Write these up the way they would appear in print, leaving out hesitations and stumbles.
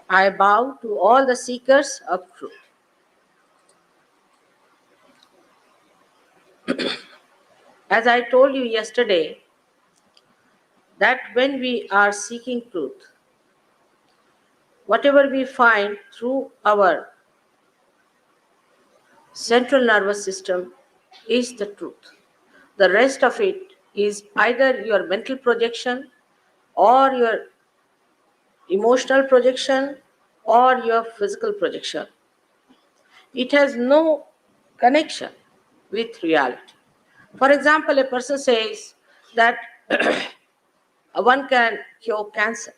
I bow to all the seekers of truth. As I told you yesterday, that when we are seeking truth, whatever we find through our central nervous system is the truth. The rest of it is either your mental projection or your emotional projection or your physical projection. It has no connection with reality. For example, a person says that one can cure cancer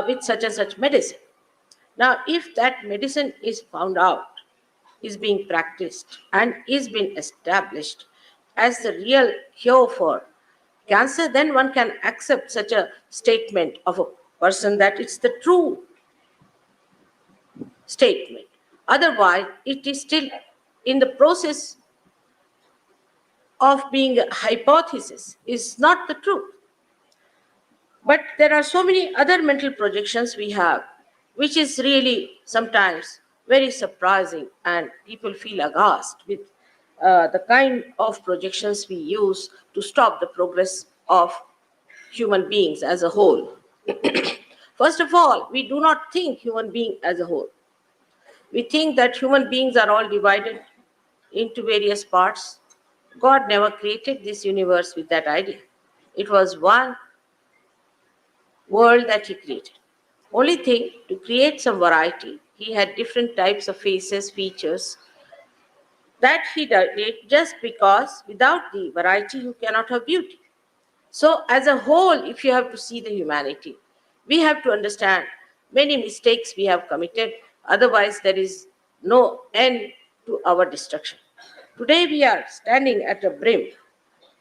with such and such medicine. Now, if that medicine is found out, is being practiced, and is being established as the real cure for cancer, then one can accept such a statement of a person that it's the true statement. Otherwise, it is still in the process of being a hypothesis, is not the truth. But there are so many other mental projections we have, which is really sometimes very surprising, and people feel aghast with the kind of projections we use to stop the progress of human beings as a whole. First of all, we do not think human being as a whole. We think that human beings are all divided into various parts. God never created this universe with that idea. It was one world that he created. Only thing, to create some variety, he had different types of faces, features. That he did just because without the variety you cannot have beauty. So, as a whole, if you have to see the humanity, we have to understand many mistakes we have committed. Otherwise, there is no end to our destruction. Today, we are standing at the brim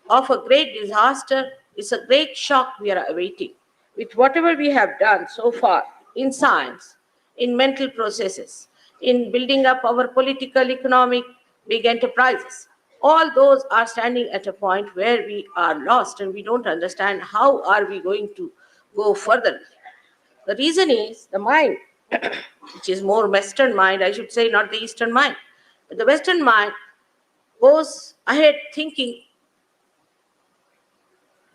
of a great disaster. It's a great shock we are awaiting. With whatever we have done so far in science, in mental processes, in building up our political, economic, big enterprises, all those are standing at a point where we are lost and we don't understand how are we going to go further. The reason is the mind, which is more Western mind, I should say, not the Eastern mind. But the Western mind goes ahead thinking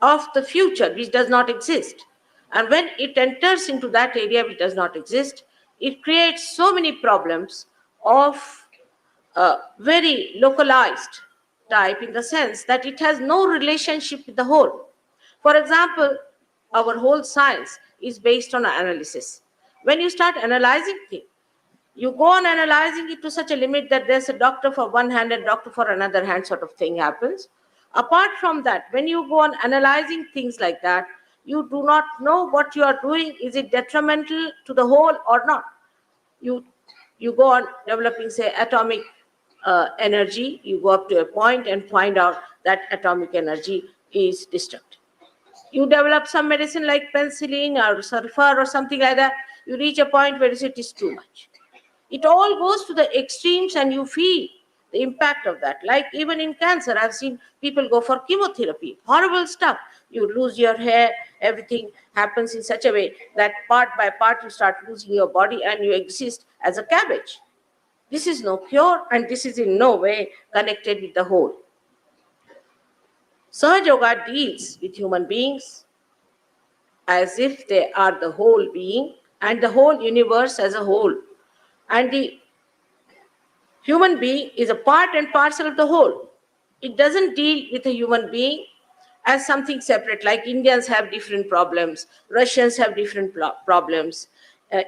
of the future which does not exist. And when it enters into that area which does not exist, it creates so many problems of very localized type, in the sense that it has no relationship with the whole. For example, our whole science is based on analysis. When you start analyzing things, you go on analyzing it to such a limit that there's a doctor for one hand and doctor for another hand sort of thing happens. Apart from that, when you go on analyzing things like that, you do not know what you are doing. Is it detrimental to the whole or not? You you go on developing, say, atomic energy. You go up to a point and find out that atomic energy is destructive. You develop some medicine like penicillin or sulfur or something like that. You reach a point where it is too much. It all goes to the extremes and you feel the impact of that. Like even in cancer, I've seen people go for chemotherapy. Horrible stuff. You lose your hair, everything happens in such a way that part by part you start losing your body and you exist as a cabbage. This is no cure and this is in no way connected with the whole. Sahaja Yoga deals with human beings as if they are the whole being and the whole universe as a whole. And the human being is a part and parcel of the whole. It doesn't deal with a human being as something separate, like Indians have different problems, Russians have different problems,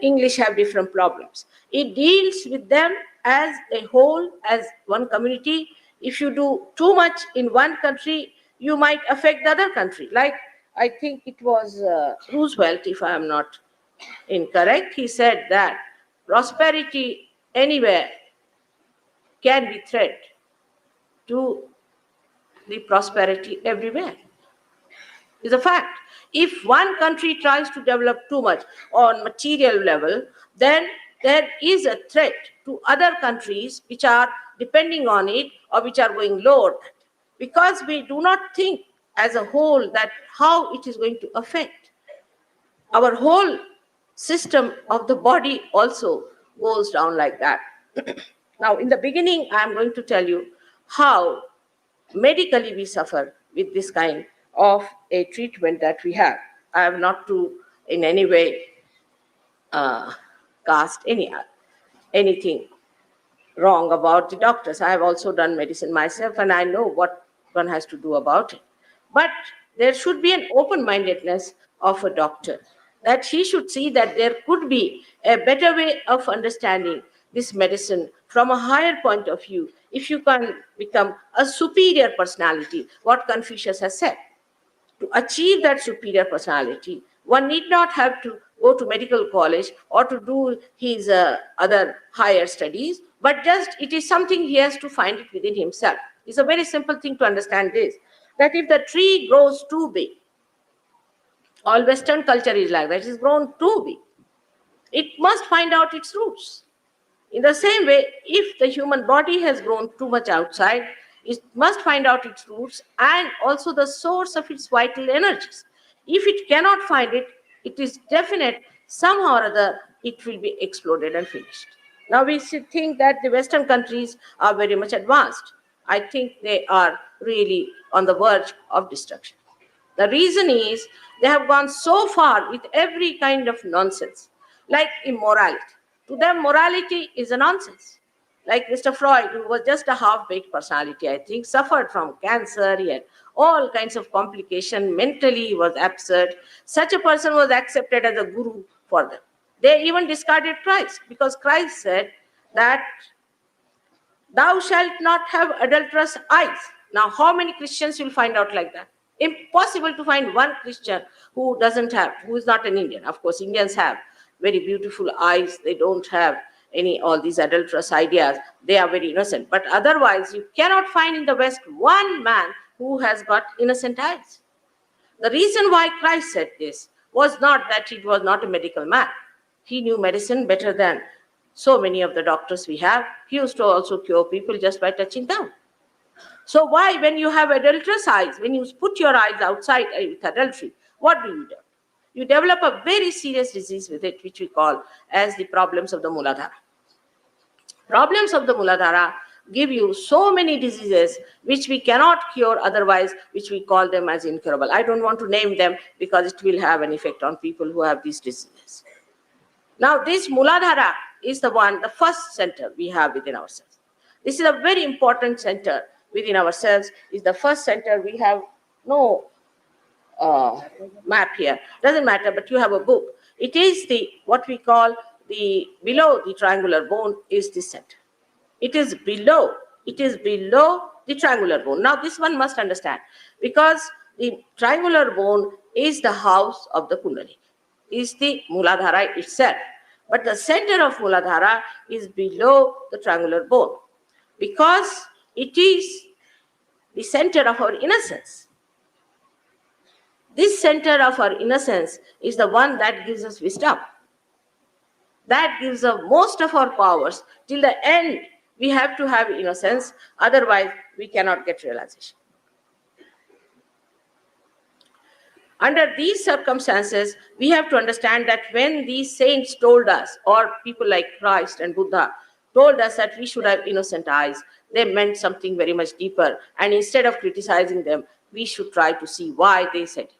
English have different problems. It deals with them as a whole, as one community. If you do too much in one country, you might affect the other country. Like, I think it was Roosevelt, if I am not incorrect, he said that prosperity anywhere can be threat to the prosperity everywhere. Is a fact. If one country tries to develop too much on material level, then there is a threat to other countries which are depending on it or which are going lower, because we do not think as a whole that how it is going to affect our whole system of the body also goes down like that. Now, in the beginning, I am going to tell you how medically we suffer with this kind of a treatment that we have. I have not to in any way uh, cast anything wrong about the doctors. I have also done medicine myself and I know what one has to do about it. But there should be an open mindedness of a doctor, that he should see that there could be a better way of understanding this medicine from a higher point of view if you can become a superior personality, what Confucius has said. To achieve that superior personality, one need not have to go to medical college or to do his other higher studies, but just it is something he has to find it within himself. It's a very simple thing to understand this, that if the tree grows too big, all Western culture is like that, it is grown too big, it must find out its roots. In the same way, if the human body has grown too much outside, it must find out its roots and also the source of its vital energies. If it cannot find it, it is definite somehow or other it will be exploded and finished. Now we should think that the Western countries are very much advanced. I think they are really on the verge of destruction. The reason is they have gone so far with every kind of nonsense, like immorality. To them, morality is a nonsense. Like Mr. Freud, who was just a half-baked personality, I think, suffered from cancer, he had all kinds of complications, mentally he was absurd. Such a person was accepted as a guru for them. They even discarded Christ because Christ said that thou shalt not have adulterous eyes. Now, how many Christians will find out like that? Impossible to find one Christian who doesn't have, who is not an Indian. Of course, Indians have very beautiful eyes. They don't have any all these adulterous ideas. They are very innocent. But otherwise, you cannot find in the West one man who has got innocent eyes. The reason why Christ said this was not that he was not a medical man. He knew medicine better than so many of the doctors we have. He used to also cure people just by touching them. So why, when you have adulterous eyes, when you put your eyes outside with adultery, what do? You develop a very serious disease with it, which we call as the problems of the Muladhara. Problems of the Muladhara give you so many diseases which we cannot cure otherwise, which we call them as incurable. I don't want to name them because it will have an effect on people who have these diseases. Now, this Muladhara is the first center we have within ourselves. This is a very important center within ourselves. Is the first center. We have no map here. Doesn't matter, but you have a book. It is what we call below the triangular bone is the center. It is below the triangular bone. Now, this one must understand, because the triangular bone is the house of the Kundalini, is the Muladhara itself. But the center of Muladhara is below the triangular bone, because it is the center of our innocence. This center of our innocence is the one that gives us wisdom, that gives us most of our powers. Till the end, we have to have innocence, otherwise we cannot get realization. Under these circumstances, we have to understand that when these saints told us, or people like Christ and Buddha told us that we should have innocent eyes, they meant something very much deeper. And instead of criticizing them, we should try to see why they said it.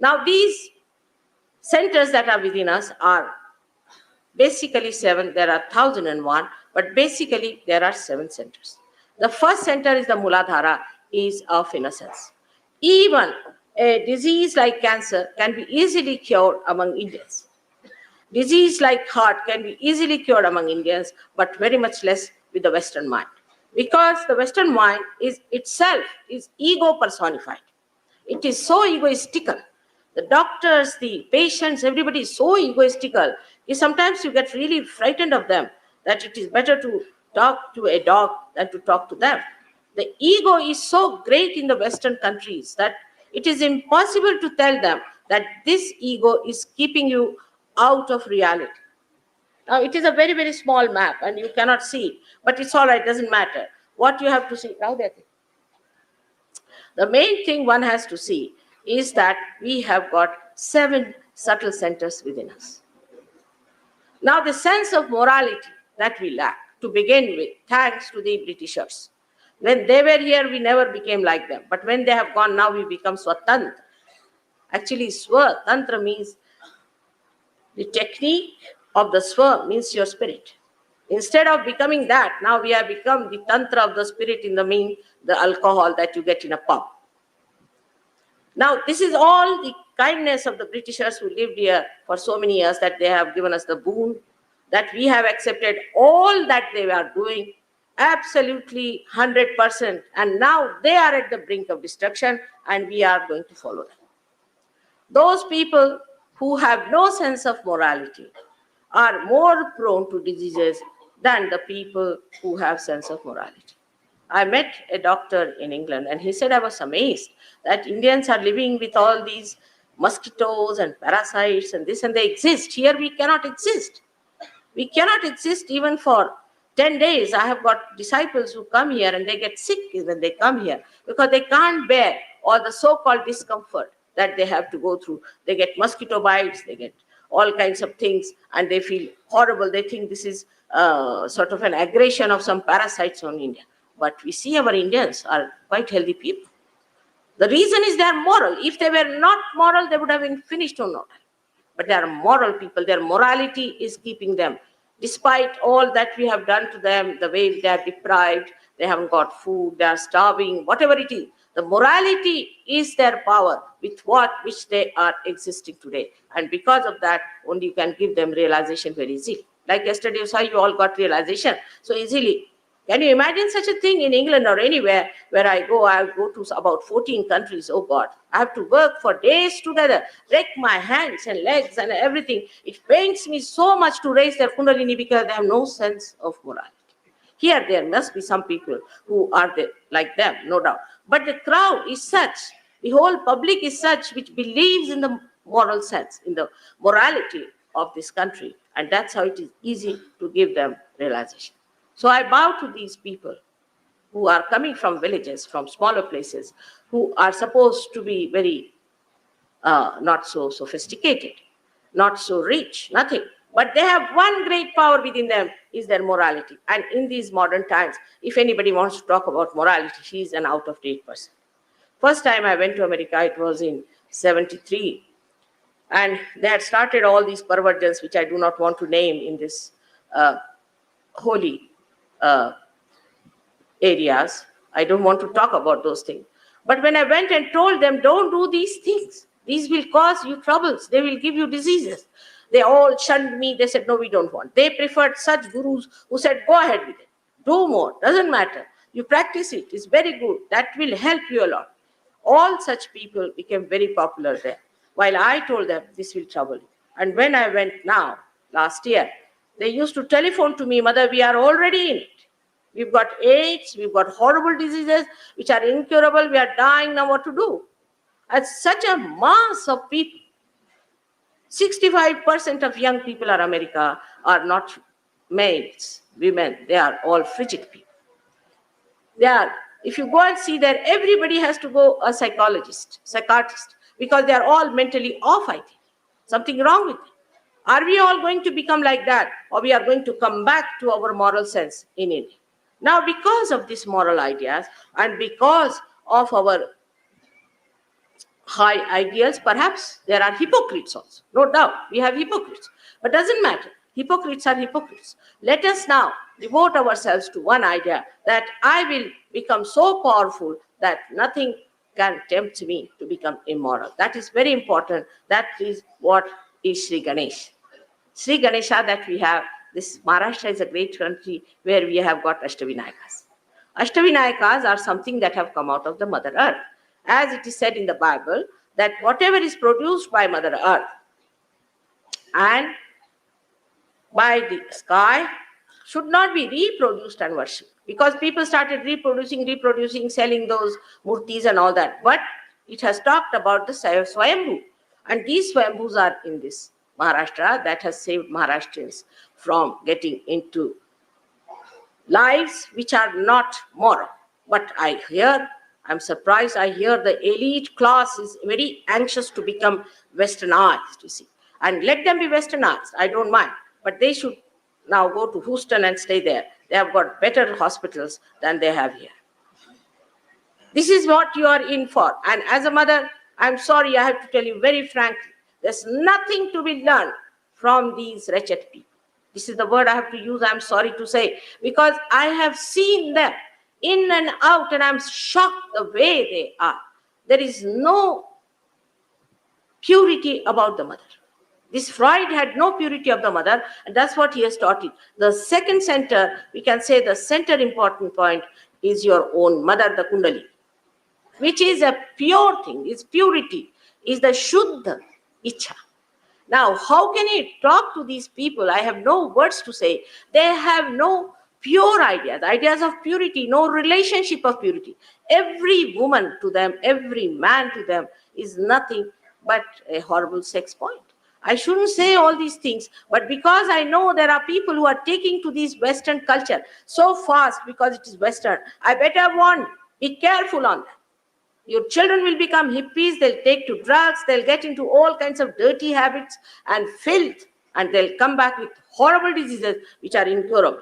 Now, these centers that are within us are basically 7. There are 1001, but basically there are 7 centers. The first center is the Muladhara, is of innocence. Even a disease like cancer can be easily cured among Indians. Disease like heart can be easily cured among Indians, but very much less with the Western mind. Because the Western mind is itself is ego personified. It is so egoistical. The doctors, the patients, everybody is so egoistical. Sometimes you get really frightened of them, that it is better to talk to a dog than to talk to them. The ego is so great in the Western countries that it is impossible to tell them that this ego is keeping you out of reality. Now, it is a very, very small map and you cannot see it, but it's all right, doesn't matter. What you have to see, now the main thing one has to see is that we have got 7 subtle centers within us. Now, the sense of morality that we lack, to begin with, thanks to the Britishers. When they were here, we never became like them. But when they have gone, now we become swatantra. Actually, swatantra means the technique of the swa means your spirit. Instead of becoming that, now we have become the tantra of the spirit in the mean, the alcohol that you get in a pub. Now, this is all the kindness of the Britishers who lived here for so many years, that they have given us the boon, that we have accepted all that they are doing, absolutely 100%. And now they are at the brink of destruction, and we are going to follow them. Those people who have no sense of morality are more prone to diseases than the people who have sense of morality. I met a doctor in England, and he said, I was amazed that Indians are living with all these mosquitoes and parasites and this, and they exist. Here we cannot exist. We cannot exist even for 10 days. I have got disciples who come here and they get sick when they come here because they can't bear all the so-called discomfort that they have to go through. They get mosquito bites, they get all kinds of things, and they feel horrible. They think this is sort of an aggression of some parasites on India. But we see our Indians are quite healthy people. The reason is they are moral. If they were not moral, they would have been finished or not. But they are moral people. Their morality is keeping them. Despite all that we have done to them, the way they are deprived, they haven't got food, they are starving, whatever it is. The morality is their power with which they are existing today. And because of that, only you can give them realization very easily. Like yesterday, you saw you all got realization so easily. Can you imagine such a thing in England or anywhere where I go to about 14 countries. Oh God, I have to work for days together, wreck my hands and legs and everything. It pains me so much to raise their kundalini because they have no sense of morality. Here there must be some people who are like them, no doubt. But the crowd is such, the whole public is such which believes in the moral sense, in the morality of this country. And that's how it is easy to give them realization. So I bow to these people who are coming from villages, from smaller places, who are supposed to be very not so sophisticated, not so rich, nothing. But they have one great power within them, is their morality. And in these modern times, if anybody wants to talk about morality, she is an out-of-date person. First time I went to America, it was in 73. And they had started all these perversions, which I do not want to name in this holy areas. I don't want to talk about those things. But when I went and told them, don't do these things, these will cause you troubles, they will give you diseases, they all shunned me. They said, no, we don't want. They preferred such gurus who said, go ahead with it, do more, doesn't matter, you practice it, it's very good, that will help you a lot. All such people became very popular there, while I told them this will trouble you. And when I went now, last year, they used to telephone to me, Mother, we are already in it. We've got AIDS, we've got horrible diseases which are incurable, we are dying, now what to do? And such a mass of people, 65% of young people in America are not males, women, they are all frigid people. They are, if you go and see there, everybody has to go a psychiatrist, because they are all mentally off, I think. Something wrong with them. Are we all going to become like that, or we are going to come back to our moral sense in India? Now, because of these moral ideas and because of our high ideals, perhaps there are hypocrites also. No doubt, we have hypocrites. But doesn't matter. Hypocrites are hypocrites. Let us now devote ourselves to one idea, that I will become so powerful that nothing can tempt me to become immoral. That is very important. That is what is Sri Ganesh. Sri Ganesha that we have, this Maharashtra is a great country where we have got Ashtavinayakas. Ashtavinayakas are something that have come out of the Mother Earth. As it is said in the Bible, that whatever is produced by Mother Earth and by the sky should not be reproduced and worshipped. Because people started reproducing, selling those murtis and all that. But it has talked about the Swayambhu. And these Swayambhus are in this Maharashtra, that has saved Maharashtrians from getting into lives which are not moral. But I hear I'm surprised I hear the elite class is very anxious to become westernized, you see. And let them be westernized, I don't mind. But they should now go to Houston and stay there. They have got better hospitals than they have here. This is what you are in for. And as a mother, I'm sorry, I have to tell you very frankly, there's nothing to be learned from these wretched people. This is the word I have to use, I'm sorry to say, because I have seen them in and out, and I'm shocked the way they are. There is no purity about the mother. This Freud had no purity of the mother, and that's what he has taught it. The second center, we can say the center important point is your own mother, the Kundalini, which is a pure thing, is purity, is the Shuddha Icha. Now, how can you talk to these people? I have no words to say. They have no pure ideas of purity, no relationship of purity. Every woman to them, every man to them is nothing but a horrible sex point. I shouldn't say all these things, but because I know there are people who are taking to this Western culture so fast because it is Western, I better warn, be careful on that. Your children will become hippies, they'll take to drugs, they'll get into all kinds of dirty habits and filth, and they'll come back with horrible diseases which are incurable.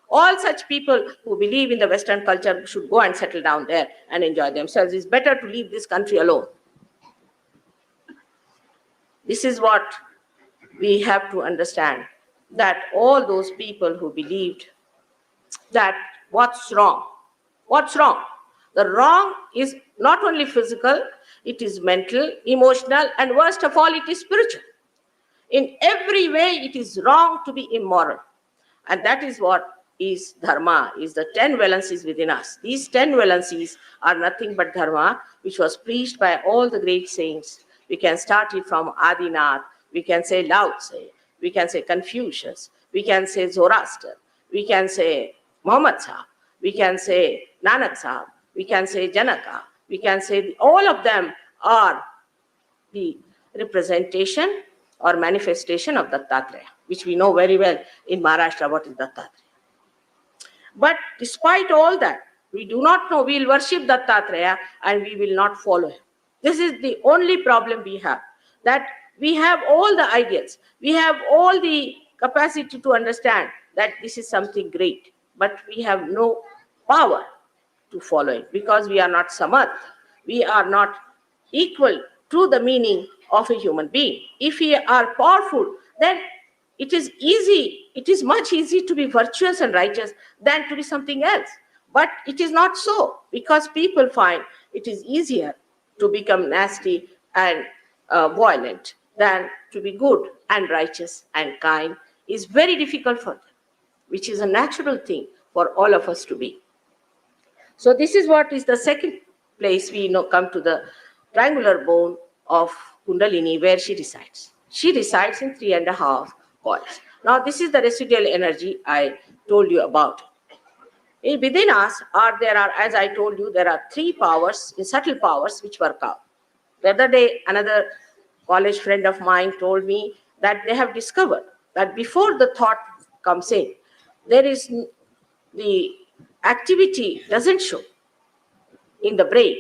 All such people who believe in the Western culture should go and settle down there and enjoy themselves. It's better to leave this country alone. This is what we have to understand, that all those people who believed that what's wrong? What's wrong? The wrong is not only physical, it is mental, emotional, and worst of all, it is spiritual. In every way, it is wrong to be immoral. And that is what is dharma, is the 10 valencies within us. These 10 valencies are nothing but dharma, which was preached by all the great saints. We can start it from Adinath, we can say Lao Tse, we can say Confucius, we can say Zoroaster, we can say Muhammad Sahib, we can say Nanak Sahib, we can say Janaka, we can say all of them are the representation or manifestation of Dattatreya, which we know very well in Maharashtra what is Dattatreya. But despite all that, we do not know, we will worship Dattatreya and we will not follow him. This is the only problem we have, that we have all the ideas, we have all the capacity to understand that this is something great, but we have no power to follow it because we are not samarth. We are not equal to the meaning of a human being. If we are powerful, then it is easy, it is much easier to be virtuous and righteous than to be something else. But it is not so, because people find it is easier to become nasty and violent than to be good and righteous and kind. Is very difficult for them, which is a natural thing for all of us to be. So this is what is the second place we come to the triangular bone of Kundalini, where she resides. She resides in 3.5 coils. Now this is the residual energy I told you about. Within us there are, as I told you, there are 3 powers, subtle powers which work out. The other day, another college friend of mine told me that they have discovered that before the thought comes in, there is the activity doesn't show in the brain.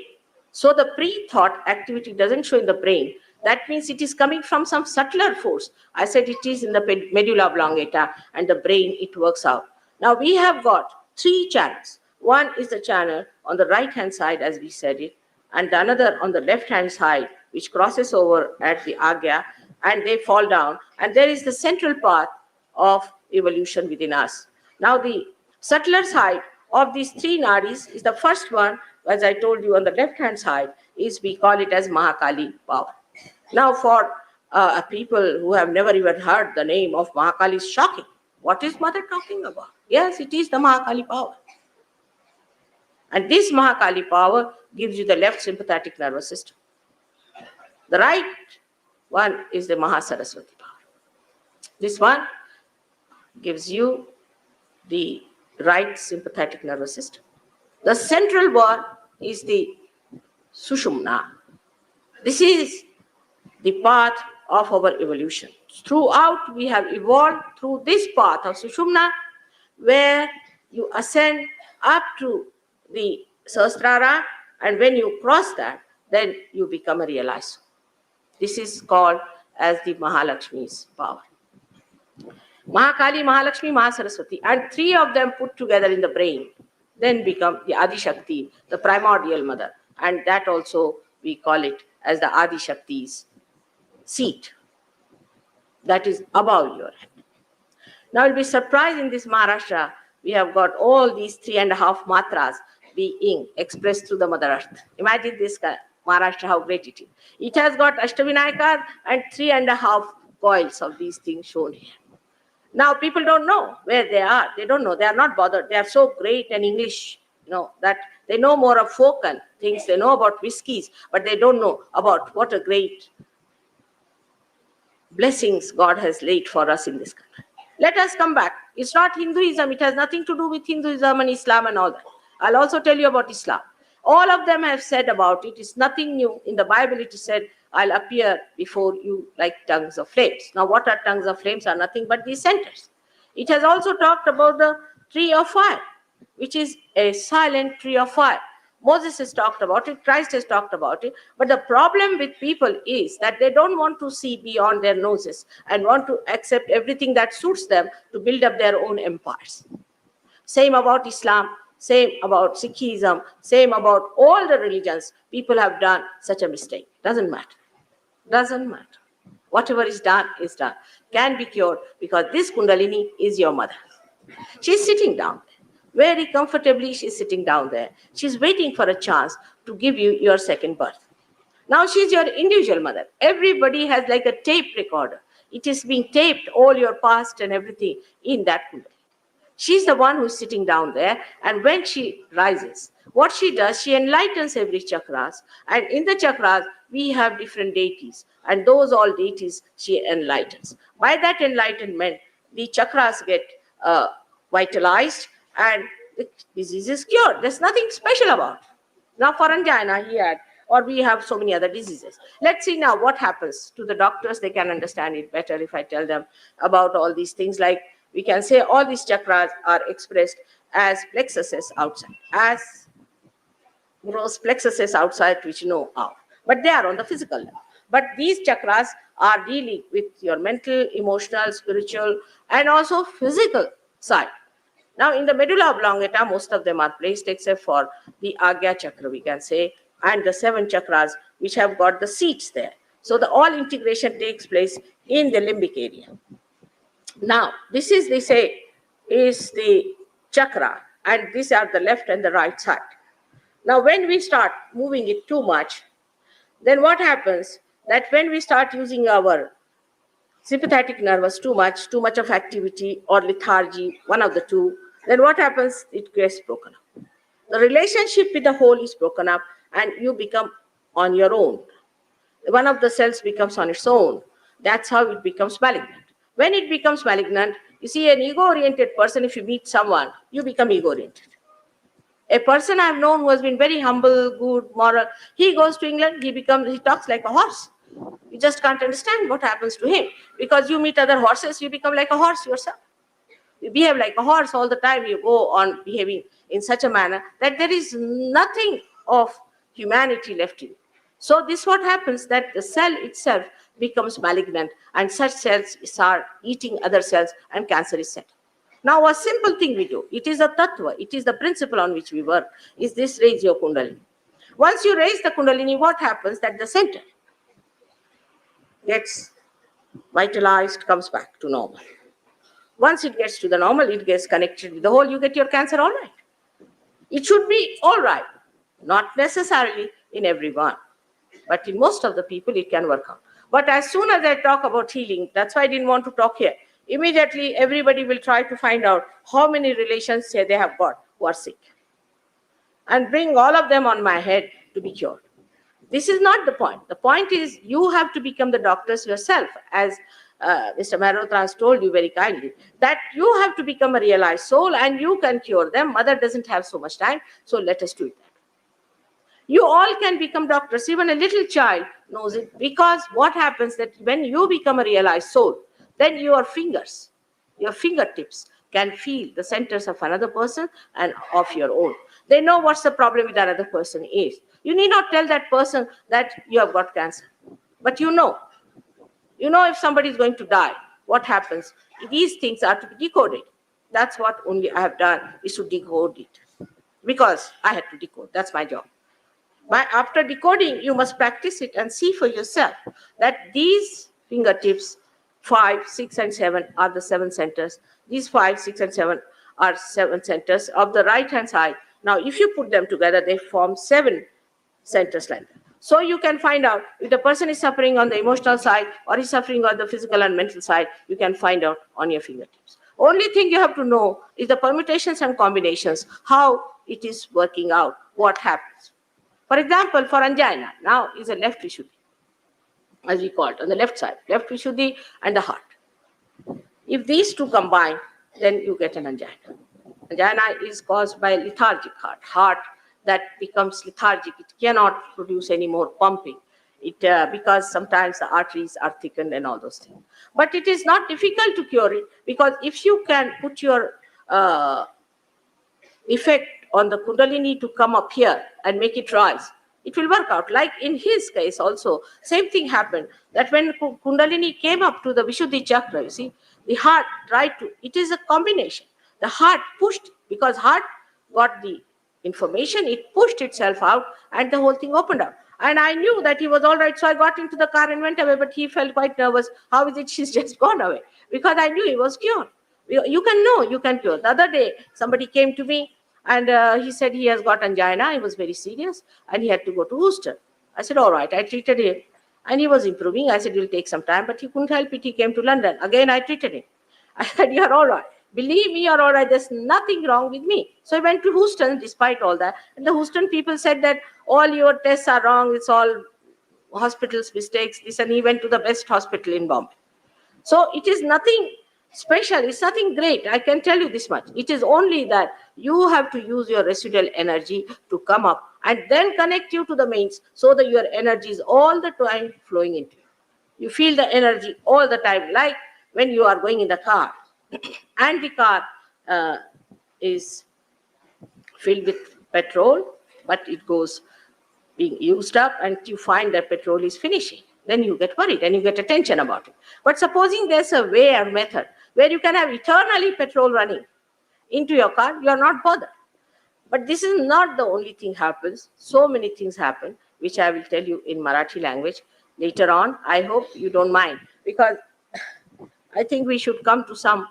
So the pre-thought activity doesn't show in the brain. That means it is coming from some subtler force. I said it is in the medulla oblongata and the brain, it works out. Now we have got 3 channels. One is the channel on the right hand side, as we said it, and the another on the left hand side, which crosses over at the agya, and they fall down. And there is the central path of evolution within us. Now the subtler side of these 3 nadis is the first one, as I told you, on the left hand side, is we call it as Mahakali power. Now for people who have never even heard the name of Mahakali, is shocking. What is mother talking about? Yes, it is the Mahakali power. And this Mahakali power gives you the left sympathetic nervous system. The right one is the Mahasaraswati power. This one gives you the right sympathetic nervous system. The central one is the Sushumna. This is the path of our evolution. Throughout, we have evolved through this path of Sushumna, where you ascend up to the Sahasrara, and when you cross that, then you become a realized soul. This is called as the Mahalakshmi's power. Mahakali, Mahalakshmi, Mahasaraswati, and three of them put together in the brain, then become the Adi Shakti, the primordial mother, and that also we call it as the Adi Shakti's seat, that is above your head. Now you'll be surprised in this Maharashtra, we have got all these 3.5 matras being expressed through the Mother Earth. Imagine this Maharashtra, how great it is. It has got Ashtavinayakas and 3.5 coils of these things shown here. Now people don't know where they are. They don't know. They are not bothered. They are so great in English, that they know more of folk and things. They know about whiskies, but they don't know about what a great blessings God has laid for us in this country. Let us come back. It's not Hinduism. It has nothing to do with Hinduism and Islam and all that. I'll also tell you about Islam. All of them have said about it. It's nothing new. In the Bible, it is said, I'll appear before you like tongues of flames. Now, what are tongues of flames? Are nothing but these centers. It has also talked about the tree of fire, which is a silent tree of fire. Moses has talked about it, Christ has talked about it, but the problem with people is that they don't want to see beyond their noses and want to accept everything that suits them to build up their own empires. Same about Islam, same about Sikhism, same about all the religions. People have done such a mistake. Doesn't matter. Doesn't matter. Whatever is done, can be cured, because this Kundalini is your mother. She's sitting down there. Very comfortably, she's sitting down there. She's waiting for a chance to give you your second birth. Now she's your individual mother. Everybody has like a tape recorder. It is being taped, all your past and everything in that Kundalini. She's the one who's sitting down there, and when she rises, what she does, she enlightens every chakras, and in the chakras, we have different deities, and those all deities she enlightens. By that enlightenment, the chakras get vitalized, and the disease is cured. There's nothing special about it. Now for angina, he had, or we have so many other diseases. Let's see now what happens to the doctors. They can understand it better if I tell them about all these things. Like we can say all these chakras are expressed as plexuses outside, as gross plexuses outside, which you know of. But they are on the physical level. But these chakras are dealing with your mental, emotional, spiritual, and also physical side. Now, in the medulla oblongata, most of them are placed except for the Agya chakra, we can say, and the 7 chakras which have got the seats there. So the all integration takes place in the limbic area. Now, this is, they say, is the chakra, and these are the left and the right side. Now, when we start moving it too much, then what happens that when we start using our sympathetic nervous too much of activity or lethargy, one of the two, then what happens? It gets broken up. The relationship with the whole is broken up, and you become on your own. One of the cells becomes on its own. That's how it becomes malignant. When it becomes malignant, you see, an ego-oriented person, if you meet someone, you become ego-oriented. A person I've known who has been very humble, good, moral, he goes to England, he talks like a horse. You just can't understand what happens to him, because you meet other horses, you become like a horse yourself. You behave like a horse all the time. You go on behaving in such a manner that there is nothing of humanity left in you. So this what happens, that the cell itself becomes malignant, and such cells start eating other cells, and cancer is set. Now a simple thing we do, it is a tattva, it is the principle on which we work, is this: raise your Kundalini. Once you raise the Kundalini, what happens, that the center gets vitalized, comes back to normal. Once it gets to the normal, it gets connected with the whole, you get your cancer all right. It should be all right, not necessarily in everyone, but in most of the people it can work out. But as soon as I talk about healing, that's why I didn't want to talk here. Immediately everybody will try to find out how many relations they have got who are sick, and bring all of them on my head to be cured. This is not the point. The point is you have to become the doctors yourself, as Mr. Marotrans told you very kindly, that you have to become a realized soul and you can cure them. Mother doesn't have so much time, so let us do it. You all can become doctors. Even a little child knows it, because what happens that when you become a realized soul, then your fingertips can feel the centers of another person and of your own. They know what's the problem with that other person is. You need not tell that person that you have got cancer, but you know if somebody is going to die, what happens. These things are to be decoded. That's what only I have done, is to decode it, because I had to decode. That's my job. After decoding, you must practice it and see for yourself that these fingertips, 5, 6, and 7, are the 7 centers. These 5, 6, and 7 are 7 centers of the right hand side. Now, if you put them together, they form 7 centers like that. So you can find out if the person is suffering on the emotional side or is suffering on the physical and mental side. You can find out on your fingertips. Only thing you have to know is the permutations and combinations, how it is working out, what happens. For example, for angina, now is a left Vishuddhi, as we call it, on the left side, left Vishuddhi and the heart. If these two combine, then you get an angina. Angina is caused by lethargic heart that becomes lethargic. It cannot produce any more pumping. Because sometimes the arteries are thickened and all those things. But it is not difficult to cure it, because if you can put your effect on the Kundalini to come up here and make it rise, it will work out. Like in his case also, same thing happened, that when Kundalini came up to the Vishuddhi chakra, you see, the heart tried to, it is a combination. The heart pushed, because heart got the information, it pushed itself out and the whole thing opened up. And I knew that he was all right, so I got into the car and went away, but he felt quite nervous. How is it she's just gone away? Because I knew he was cured. You can know, you can cure. The other day, somebody came to me and he said he has got angina. He was very serious and he had to go to Houston. I said, all right, I treated him and he was improving. I said, it will take some time, but he couldn't help it. He came to London. Again, I treated him. I said, you're all right. Believe me, you're all right. There's nothing wrong with me. So I went to Houston despite all that. And the Houston people said that all your tests are wrong. It's all hospital's mistakes. This, and he went to the best hospital in Bombay. So it is nothing special. It's nothing great. I can tell you this much. It is only that you have to use your residual energy to come up and then connect you to the mains, so that your energy is all the time flowing into you. You feel the energy all the time, like when you are going in the car and the car is filled with petrol, but it goes being used up and you find that petrol is finishing. Then you get worried and you get attention about it. But supposing there's a way or method where you can have eternally petrol running into your car, you are not bothered. But this is not the only thing happens. So many things happen, which I will tell you in Marathi language later on. I hope you don't mind, because I think we should come to some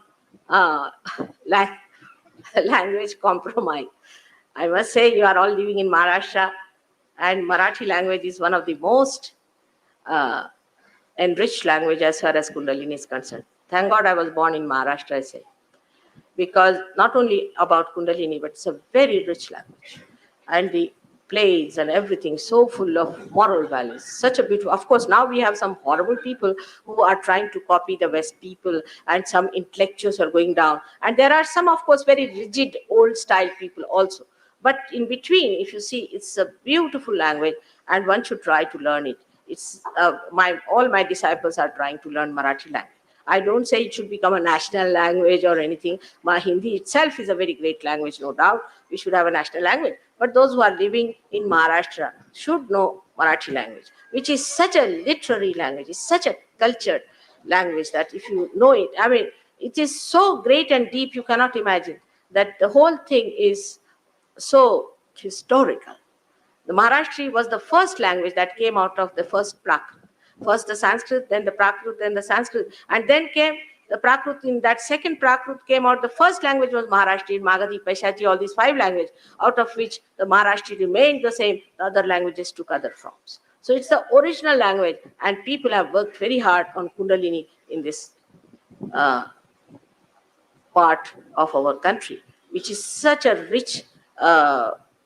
language compromise. I must say, you are all living in Maharashtra, and Marathi language is one of the most enriched language as far as Kundalini is concerned. Thank God I was born in Maharashtra, I say, because not only about Kundalini, but it's a very rich language. And the plays and everything so full of moral values. Such a beautiful, of course, now we have some horrible people who are trying to copy the West people, and some intellectuals are going down. And there are some, of course, very rigid, old style people also. But in between, if you see, it's a beautiful language and one should try to learn it. It's all my disciples are trying to learn Marathi language. I don't say it should become a national language or anything. Hindi itself is a very great language, no doubt. We should have a national language. But those who are living in Maharashtra should know Marathi language, which is such a literary language. It's such a cultured language that if you know it, I mean, it is so great and deep, you cannot imagine that the whole thing is so historical. The Maharashtri was the first language that came out of the first Prakrit. First the Sanskrit, then the Prakrit, then the Sanskrit, and then came the Prakrit. In that second Prakrit came out, the first language was Maharashtri, Magadhi, Paishaji, all these 5 languages, out of which the Maharashtri remained the same, the other languages took other forms. So it's the original language, and people have worked very hard on Kundalini in this part of our country, which is such a rich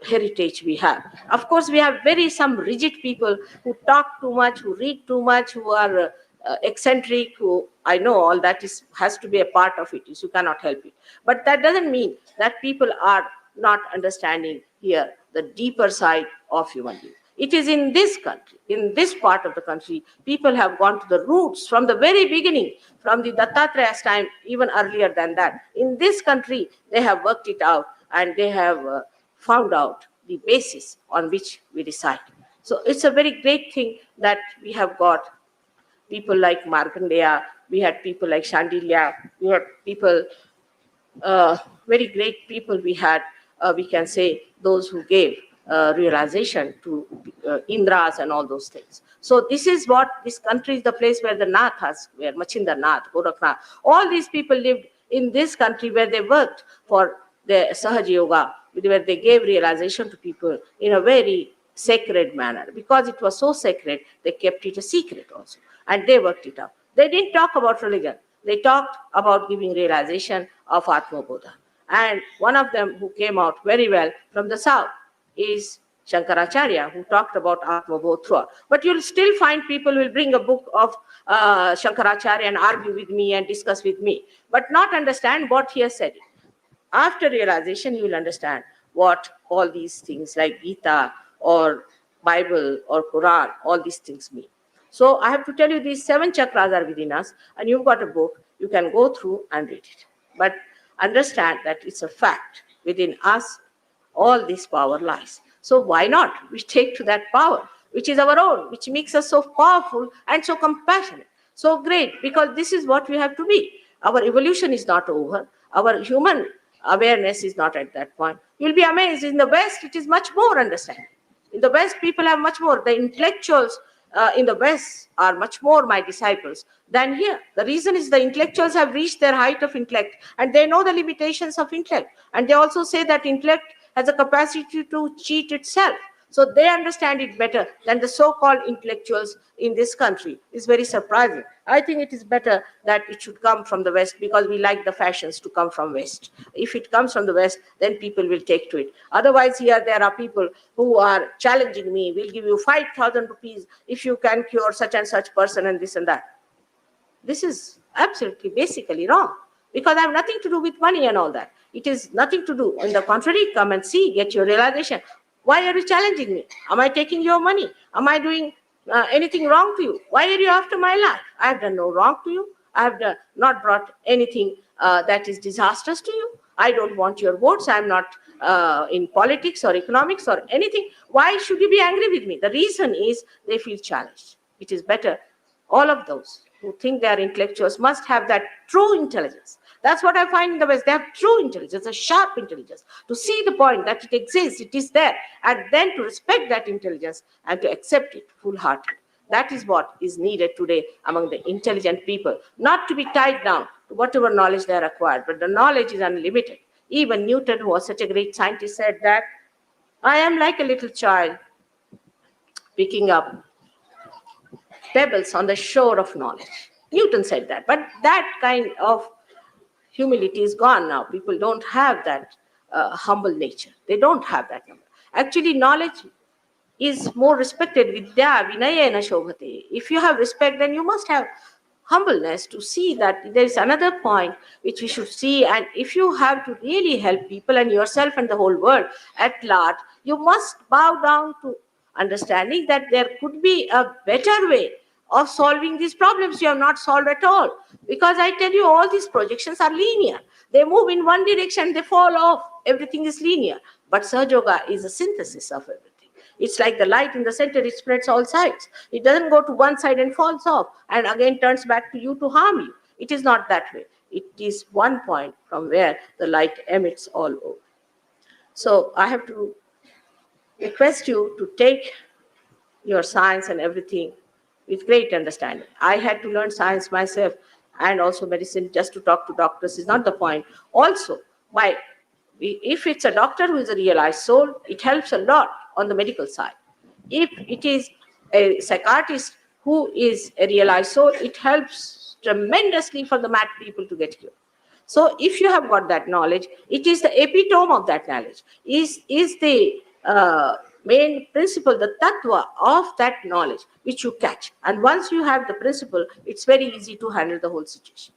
heritage we have. Of course, we have some rigid people who talk too much, who read too much, who are eccentric, who, I know all that has to be a part of it. You cannot help it. But that doesn't mean that people are not understanding here the deeper side of human being. It is in this country, in this part of the country, people have gone to the roots from the very beginning, from the Dattatreya's time, even earlier than that. In this country, they have worked it out, and they have found out the basis on which we decide. So it's a very great thing that we have got people like Markandeya, we had people like Shandilya, we had people, very great people we had, we can say those who gave realization to Indras and all those things. So this is what this country is, the place where the Nath has, where Machinder Nath, Gorakhnath, all these people lived in this country where they worked for the Sahaja Yoga, where they gave realization to people in a very sacred manner. Because it was so sacred, they kept it a secret also. And they worked it out. They didn't talk about religion. They talked about giving realization of Atma Bodha. And one of them who came out very well from the south is Shankaracharya, who talked about Atma Bodha. But you'll still find people will bring a book of Shankaracharya and argue with me and discuss with me, but not understand what he has said. After realization, you will understand what all these things like Gita or Bible or Quran, all these things mean. So I have to tell you, these 7 chakras are within us, and you've got a book, you can go through and read it. But understand that it's a fact. Within us, all this power lies. So why not? We take to that power, which is our own, which makes us so powerful and so compassionate, so great, because this is what we have to be. Our evolution is not over. Our human awareness is not at that point. You'll be amazed. In the West, it is much more understanding. In the West, people have much more. The intellectuals in the West are much more my disciples than here. The reason is the intellectuals have reached their height of intellect, and they know the limitations of intellect. And they also say that intellect has a capacity to cheat itself. So they understand it better than the so-called intellectuals in this country. It's very surprising. I think it is better that it should come from the West, because we like the fashions to come from West. If it comes from the West, then people will take to it. Otherwise, here there are people who are challenging me, will give you 5,000 rupees if you can cure such and such person and this and that. This is absolutely basically wrong, because I have nothing to do with money and all that. It is nothing to do. On the contrary, come and see, get your realization. Why are you challenging me? Am I taking your money? Am I doing anything wrong to you? Why are you after my life? I have done no wrong to you. I have not brought anything that is disastrous to you. I don't want your votes. I am not in politics or economics or anything. Why should you be angry with me? The reason is they feel challenged. It is better. All of those who think they are intellectuals must have that true intelligence. That's what I find in the West. They have true intelligence, a sharp intelligence, to see the point that it exists, it is there, and then to respect that intelligence and to accept it full-hearted. That is what is needed today among the intelligent people, not to be tied down to whatever knowledge they are acquired, but the knowledge is unlimited. Even Newton, who was such a great scientist, said that I am like a little child picking up pebbles on the shore of knowledge. Newton said that, but that kind of humility is gone now. People don't have that humble nature. They don't have that number. Actually, knowledge is more respected. Vidya vinayena shobhate. If you have respect, then you must have humbleness to see that there is another point which we should see. And if you have to really help people and yourself and the whole world at large, you must bow down to understanding that there could be a better way of solving these problems you have not solved at all. Because I tell you, all these projections are linear. They move in one direction, they fall off. Everything is linear. But Sahaja Yoga is a synthesis of everything. It's like the light in the center, it spreads all sides. It doesn't go to one side and falls off and again turns back to you to harm you. It is not that way. It is one point from where the light emits all over. So I have to request you to take your science and everything with great understanding. I had to learn science myself and also medicine just to talk to doctors is not the point. Also, if it's a doctor who is a realized soul, it helps a lot on the medical side. If it is a psychiatrist who is a realized soul, it helps tremendously for the mad people to get cured. So if you have got that knowledge, it is the epitome of that knowledge, is the main principle, the tattva of that knowledge, which you catch. And once you have the principle, it's very easy to handle the whole situation.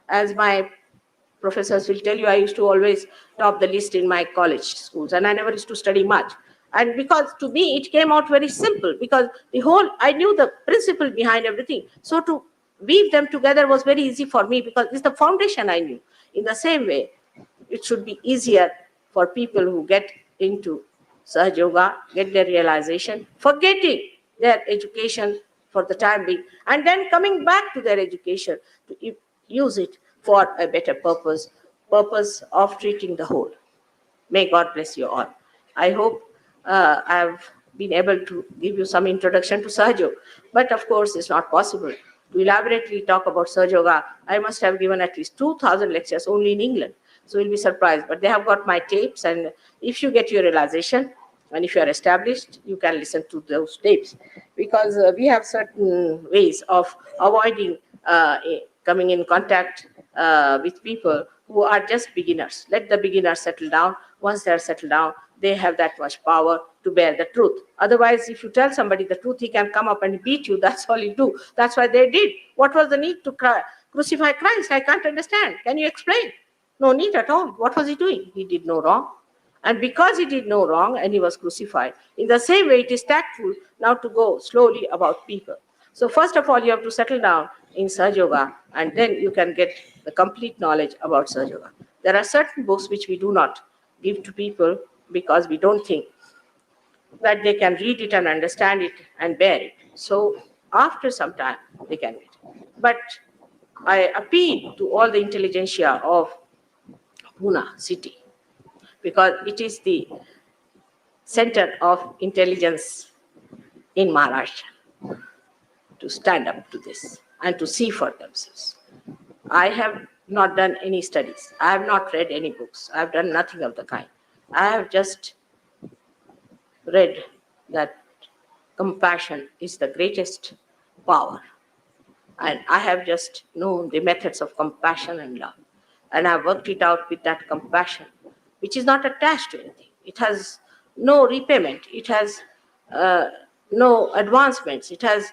As my professors will tell you, I used to always top the list in my college schools, and I never used to study much. And because to me, it came out very simple, because I knew the principle behind everything. So to weave them together was very easy for me, because it's the foundation I knew. In the same way, it should be easier for people who get into Sahaja Yoga, get their realization, forgetting their education for the time being, and then coming back to their education to use it for a better purpose of treating the whole. May God bless you all. I hope I have been able to give you some introduction to Sahaja, but of course it's not possible to elaborately talk about Sahaja Yoga. I must have given at least 2,000 lectures only in England, so you'll be surprised. But they have got my tapes, and if you get your realization, and if you are established, you can listen to those tapes, because we have certain ways of avoiding coming in contact with people who are just beginners. Let the beginners settle down. Once they are settled down, they have that much power to bear the truth. Otherwise, if you tell somebody the truth, he can come up and beat you. That's all you do. That's why they did. What was the need to crucify Christ? I can't understand. Can you explain? No need at all. What was he doing? He did no wrong. And because he did no wrong and he was crucified, in the same way, it is tactful now to go slowly about people. So first of all, you have to settle down in Sahaja Yoga, and then you can get the complete knowledge about Sahaja Yoga. There are certain books which we do not give to people because we don't think that they can read it and understand it and bear it. So after some time, they can get it. But I appeal to all the intelligentsia of Pune city, because it is the center of intelligence in Maharashtra, to stand up to this and to see for themselves. I have not done any studies. I have not read any books. I have done nothing of the kind. I have just read that compassion is the greatest power. And I have just known the methods of compassion and love. And I've worked it out with that compassion, which is not attached to anything. It has no repayment. It has no advancements. It has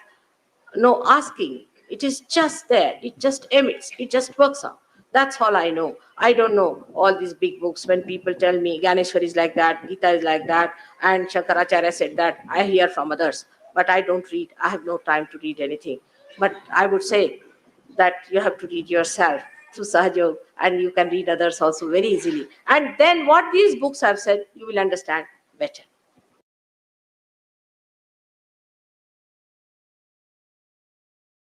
no asking. It is just there. It just emits. It just works out. That's all I know. I don't know all these big books. When people tell me Ganeshwar is like that, Gita is like that, and Shankaracharya said that, I hear from others. But I don't read. I have no time to read anything. But I would say that you have to read yourself through Sahaja Yoga, and you can read others also very easily. And then what these books have said, you will understand better.